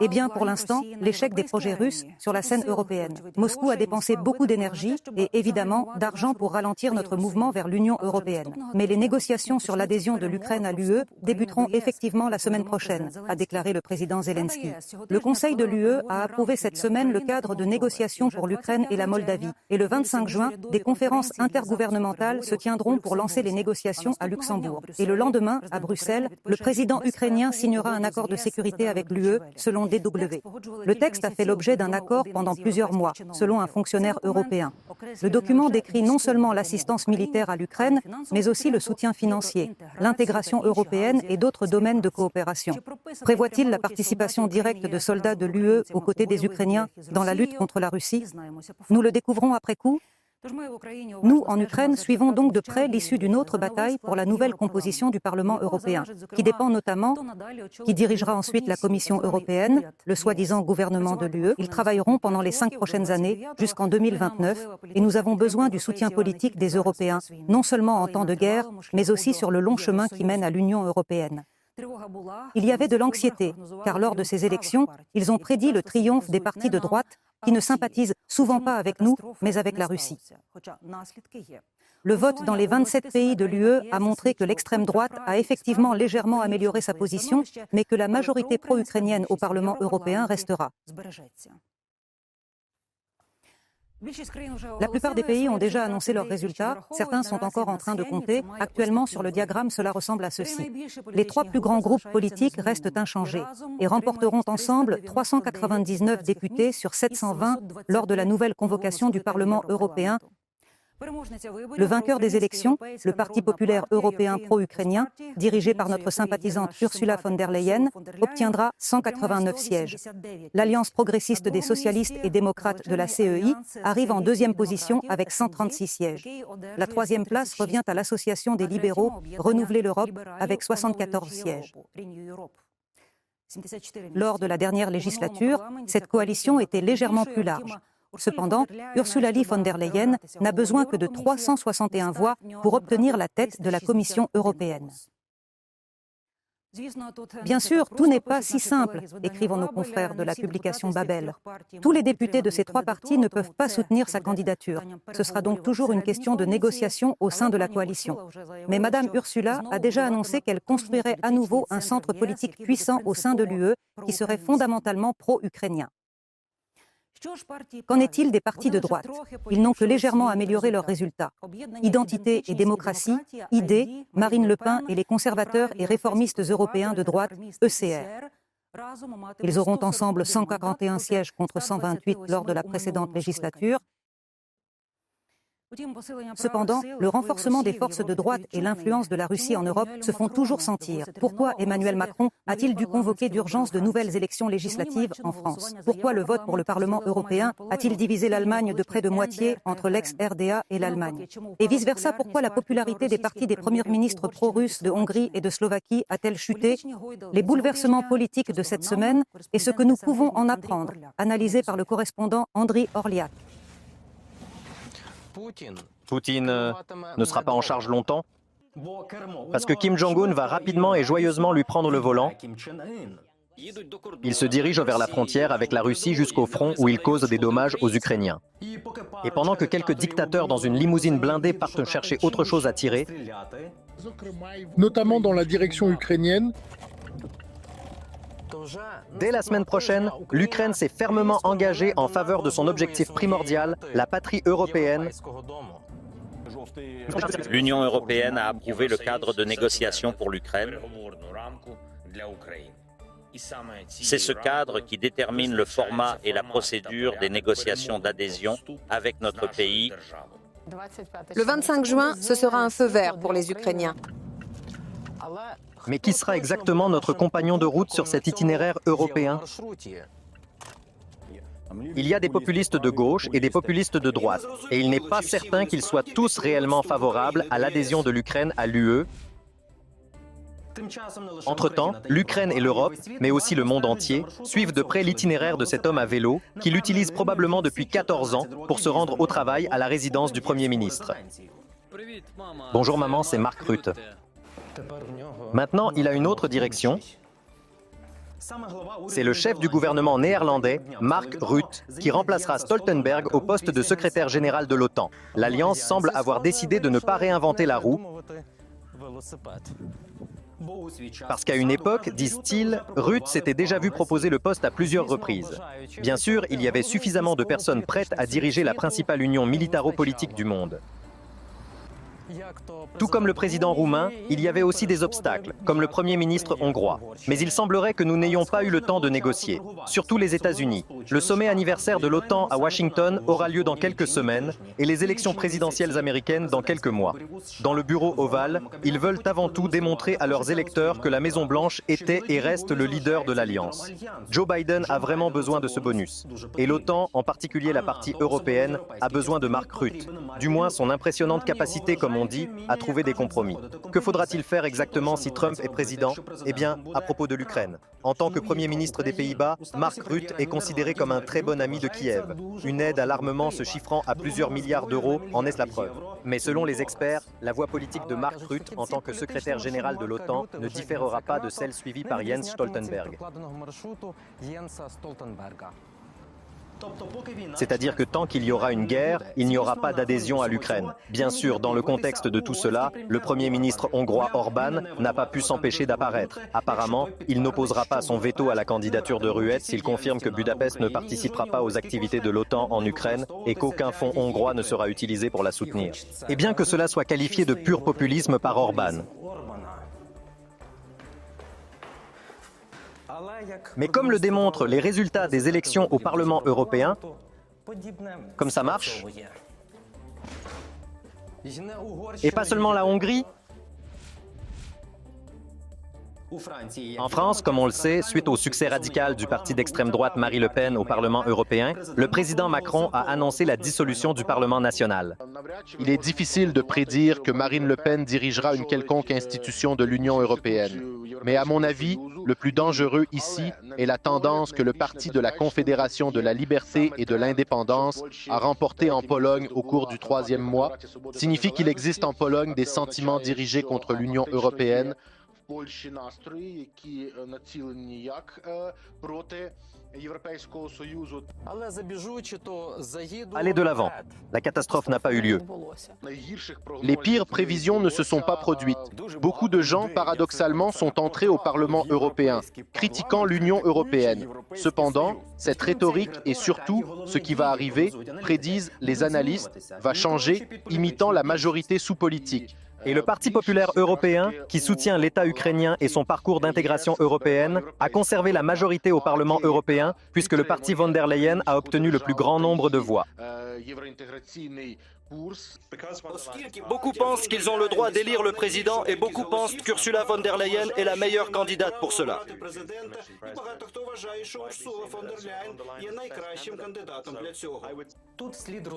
Eh bien, pour l'instant, l'échec des projets russes sur la scène européenne. Moscou a dépensé beaucoup d'énergie et évidemment d'argent pour ralentir notre mouvement vers l'Union européenne. Mais les négociations sur l'adhésion de l'Ukraine à l'UE débuteront effectivement la semaine prochaine, a déclaré le président Zelensky. Le Conseil de l'UE a approuvé cette semaine le cadre de négociations pour l'Ukraine et la Moldavie. Et le 25 juin, des conférences intergouvernementales se tiendront pour lancer les négociations à Luxembourg. Et le lendemain, à Bruxelles, le président ukrainien signera un accord de sécurité avec l'UE, selon DW. Le texte a fait l'objet d'un accord pendant plusieurs mois, selon un fonctionnaire européen. Le document décrit non seulement l'assistance militaire à l'Ukraine, mais aussi le soutien financier, l'intégration européenne et d'autres domaines de coopération. Prévoit-il la participation directe de soldats de l'UE aux côtés des Ukrainiens dans la lutte contre la Russie? Nous le découvrons après coup. Nous, en Ukraine, suivons donc de près l'issue d'une autre bataille pour la nouvelle composition du Parlement européen, qui dépend notamment, qui dirigera ensuite la Commission européenne, le soi-disant gouvernement de l'UE. Ils travailleront pendant les 5 prochaines années, jusqu'en 2029, et nous avons besoin du soutien politique des Européens, non seulement en temps de guerre, mais aussi sur le long chemin qui mène à l'Union européenne. Il y avait de l'anxiété, car lors de ces élections, ils ont prédit le triomphe des partis de droite qui ne sympathisent souvent pas avec nous, mais avec la Russie. Le vote dans les 27 pays de l'UE a montré que l'extrême droite a effectivement légèrement amélioré sa position, mais que la majorité pro-ukrainienne au Parlement européen restera. La plupart des pays ont déjà annoncé leurs résultats, certains sont encore en train de compter. Actuellement, sur le diagramme, cela ressemble à ceci. Les 3 plus grands groupes politiques restent inchangés et remporteront ensemble 399 députés sur 720 lors de la nouvelle convocation du Parlement européen. Le vainqueur des élections, le Parti populaire européen pro-ukrainien, dirigé par notre sympathisante Ursula von der Leyen, obtiendra 189 sièges. L'Alliance progressiste des socialistes et démocrates de la CEI arrive en 2e position avec 136 sièges. La 3e place revient à l'Association des libéraux Renouveler l'Europe avec 74 sièges. Lors de la dernière législature, cette coalition était légèrement plus large. Cependant, Ursula von der Leyen n'a besoin que de 361 voix pour obtenir la tête de la Commission européenne. Bien sûr, tout n'est pas si simple, écrivent nos confrères de la publication Babel. Tous les députés de ces 3 partis ne peuvent pas soutenir sa candidature. Ce sera donc toujours une question de négociation au sein de la coalition. Mais Madame Ursula a déjà annoncé qu'elle construirait à nouveau un centre politique puissant au sein de l'UE qui serait fondamentalement pro-ukrainien. Qu'en est-il des partis de droite? Ils n'ont que légèrement amélioré leurs résultats. Identité et démocratie, ID, Marine Le Pen et les conservateurs et réformistes européens de droite, ECR. Ils auront ensemble 141 sièges contre 128 lors de la précédente législature. Cependant, le renforcement des forces de droite et l'influence de la Russie en Europe se font toujours sentir. Pourquoi Emmanuel Macron a-t-il dû convoquer d'urgence de nouvelles élections législatives en France? Pourquoi le vote pour le Parlement européen a-t-il divisé l'Allemagne de près de moitié entre l'ex-RDA et l'Allemagne? Et vice-versa, pourquoi la popularité des partis des premiers ministres pro-russes de Hongrie et de Slovaquie a-t-elle chuté? Les bouleversements politiques de cette semaine et ce que nous pouvons en apprendre, analysé par le correspondant Andriy Orliak. Poutine ne sera pas en charge longtemps parce que Kim Jong-un va rapidement et joyeusement lui prendre le volant. Il se dirige vers la frontière avec la Russie jusqu'au front où il cause des dommages aux Ukrainiens. Et pendant que quelques dictateurs dans une limousine blindée partent chercher autre chose à tirer, notamment dans la direction ukrainienne, dès la semaine prochaine, l'Ukraine s'est fermement engagée en faveur de son objectif primordial, la patrie européenne. L'Union européenne a approuvé le cadre de négociation pour l'Ukraine. C'est ce cadre qui détermine le format et la procédure des négociations d'adhésion avec notre pays. Le 25 juin, ce sera un feu vert pour les Ukrainiens. Mais qui sera exactement notre compagnon de route sur cet itinéraire européen? Il y a des populistes de gauche et des populistes de droite, et il n'est pas certain qu'ils soient tous réellement favorables à l'adhésion de l'Ukraine à l'UE. Entre-temps, l'Ukraine et l'Europe, mais aussi le monde entier, suivent de près l'itinéraire de cet homme à vélo, qu'il utilise probablement depuis 14 ans pour se rendre au travail à la résidence du Premier ministre. Bonjour maman, c'est Mark Rutte. Maintenant, il a une autre direction. C'est le chef du gouvernement néerlandais, Mark Rutte, qui remplacera Stoltenberg au poste de secrétaire général de l'OTAN. L'Alliance semble avoir décidé de ne pas réinventer la roue, parce qu'à une époque, disent-ils, Rutte s'était déjà vu proposer le poste à plusieurs reprises. Bien sûr, il y avait suffisamment de personnes prêtes à diriger la principale union militaro-politique du monde. Tout comme le président roumain, il y avait aussi des obstacles, comme le Premier ministre hongrois. Mais il semblerait que nous n'ayons pas eu le temps de négocier, surtout les États-Unis. Le sommet anniversaire de l'OTAN à Washington aura lieu dans quelques semaines et les élections présidentielles américaines dans quelques mois. Dans le bureau ovale, ils veulent avant tout démontrer à leurs électeurs que la Maison-Blanche était et reste le leader de l'Alliance. Joe Biden a vraiment besoin de ce bonus. Et l'OTAN, en particulier la partie européenne, a besoin de Mark Rutte. Du moins son impressionnante capacité, comme on dit, à trouver des compromis. Que faudra-t-il faire exactement si Trump est président? Eh bien, à propos de l'Ukraine. En tant que Premier ministre des Pays-Bas, Mark Rutte est considéré comme un très bon ami de Kiev. Une aide à l'armement se chiffrant à plusieurs milliards d'euros en est la preuve. Mais selon les experts, la voie politique de Mark Rutte en tant que secrétaire général de l'OTAN ne différera pas de celle suivie par Jens Stoltenberg. C'est-à-dire que tant qu'il y aura une guerre, il n'y aura pas d'adhésion à l'Ukraine. Bien sûr, dans le contexte de tout cela, le Premier ministre hongrois Orbán n'a pas pu s'empêcher d'apparaître. Apparemment, il n'opposera pas son veto à la candidature de Ruette s'il confirme que Budapest ne participera pas aux activités de l'OTAN en Ukraine et qu'aucun fonds hongrois ne sera utilisé pour la soutenir. Et bien que cela soit qualifié de pur populisme par Orbán. Mais comme le démontrent les résultats des élections au Parlement européen, comme ça marche, et pas seulement la Hongrie, en France, comme on le sait, suite au succès radical du parti d'extrême droite Marine Le Pen au Parlement européen, le président Macron a annoncé la dissolution du Parlement national. Il est difficile de prédire que Marine Le Pen dirigera une quelconque institution de l'Union européenne. Mais à mon avis, le plus dangereux ici est la tendance que le Parti de la Confédération de la Liberté et de l'Indépendance a remporté en Pologne au cours du 3e mois, signifie qu'il existe en Pologne des sentiments dirigés contre l'Union européenne, allez de l'avant. La catastrophe n'a pas eu lieu. Les pires prévisions ne se sont pas produites. Beaucoup de gens, paradoxalement, sont entrés au Parlement européen, critiquant l'Union européenne. Cependant, cette rhétorique et surtout ce qui va arriver, prédisent les analystes, va changer, imitant la majorité sous-politique. Et le Parti populaire européen, qui soutient l'État ukrainien et son parcours d'intégration européenne, a conservé la majorité au Parlement européen, puisque le parti von der Leyen a obtenu le plus grand nombre de voix. Beaucoup pensent qu'ils ont le droit d'élire le président et beaucoup pensent qu'Ursula von der Leyen est la meilleure candidate pour cela.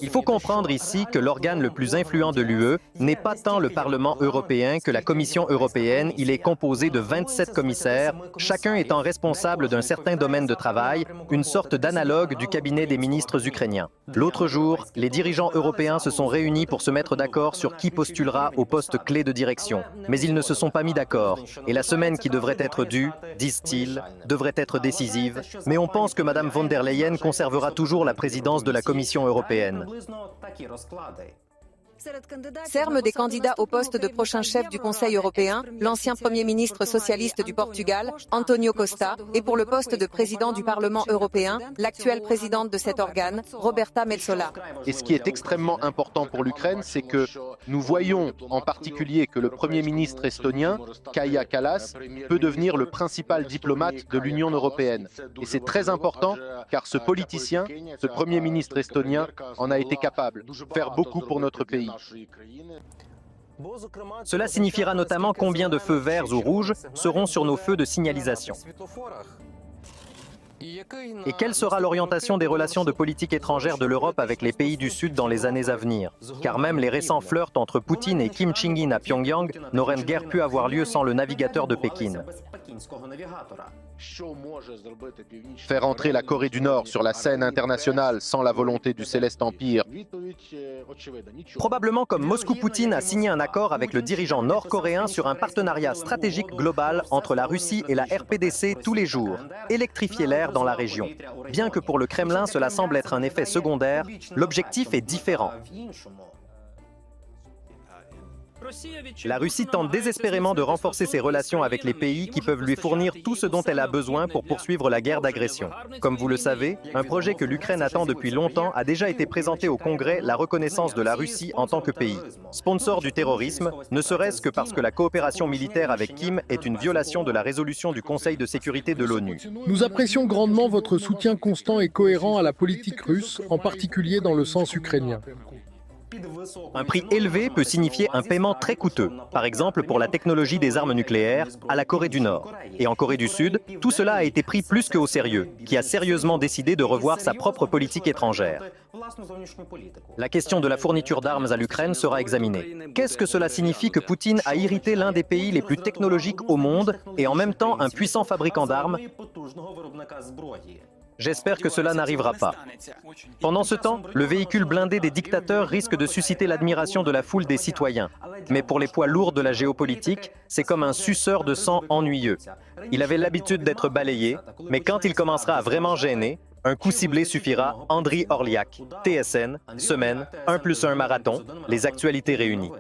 Il faut comprendre ici que l'organe le plus influent de l'UE n'est pas tant le Parlement européen que la Commission européenne. Il est composé de 27 commissaires, chacun étant responsable d'un certain domaine de travail, une sorte d'analogue du cabinet des ministres ukrainiens. L'autre jour, les dirigeants européens se sont réunis pour se mettre d'accord sur qui postulera au poste clé de direction. Mais ils ne se sont pas mis d'accord. Et la semaine qui devrait être due, disent-ils, devrait être décisive. Mais on pense que Mme von der Leyen conservera toujours la présidence de la Commission européenne. Serme des candidats au poste de prochain chef du Conseil européen, l'ancien Premier ministre socialiste du Portugal, António Costa, et pour le poste de président du Parlement européen, l'actuelle présidente de cet organe, Roberta Metsola. Et ce qui est extrêmement important pour l'Ukraine, c'est que nous voyons en particulier que le Premier ministre estonien, Kaja Kallas, peut devenir le principal diplomate de l'Union européenne. Et c'est très important car ce politicien, ce Premier ministre estonien, en a été capable de faire beaucoup pour notre pays. Cela signifiera notamment combien de feux verts ou rouges seront sur nos feux de signalisation. Et quelle sera l'orientation des relations de politique étrangère de l'Europe avec les pays du Sud dans les années à venir? Car même les récents flirts entre Poutine et Kim Jong-un à Pyongyang n'auraient guère pu avoir lieu sans le navigateur de Pékin. Faire entrer la Corée du Nord sur la scène internationale sans la volonté du Céleste Empire. Probablement comme Moscou-Poutine a signé un accord avec le dirigeant nord-coréen sur un partenariat stratégique global entre la Russie et la RPDC tous les jours, électrifier l'air dans la région. Bien que pour le Kremlin cela semble être un effet secondaire, l'objectif est différent. La Russie tente désespérément de renforcer ses relations avec les pays qui peuvent lui fournir tout ce dont elle a besoin pour poursuivre la guerre d'agression. Comme vous le savez, un projet que l'Ukraine attend depuis longtemps a déjà été présenté au Congrès, la reconnaissance de la Russie en tant que pays sponsor du terrorisme, ne serait-ce que parce que la coopération militaire avec Kim est une violation de la résolution du Conseil de sécurité de l'ONU. Nous apprécions grandement votre soutien constant et cohérent à la politique russe, en particulier dans le sens ukrainien. Un prix élevé peut signifier un paiement très coûteux, par exemple pour la technologie des armes nucléaires à la Corée du Nord. Et en Corée du Sud, tout cela a été pris plus qu'au sérieux, qui a sérieusement décidé de revoir sa propre politique étrangère. La question de la fourniture d'armes à l'Ukraine sera examinée. Qu'est-ce que cela signifie que Poutine a irrité l'un des pays les plus technologiques au monde et en même temps un puissant fabricant d'armes ? J'espère que cela n'arrivera pas. Pendant ce temps, le véhicule blindé des dictateurs risque de susciter l'admiration de la foule des citoyens. Mais pour les poids lourds de la géopolitique, c'est comme un suceur de sang ennuyeux. Il avait l'habitude d'être balayé, mais quand il commencera à vraiment gêner, un coup ciblé suffira. Andriy Orliak, TSN, Semaine, 1+1 Marathon, les actualités réunies.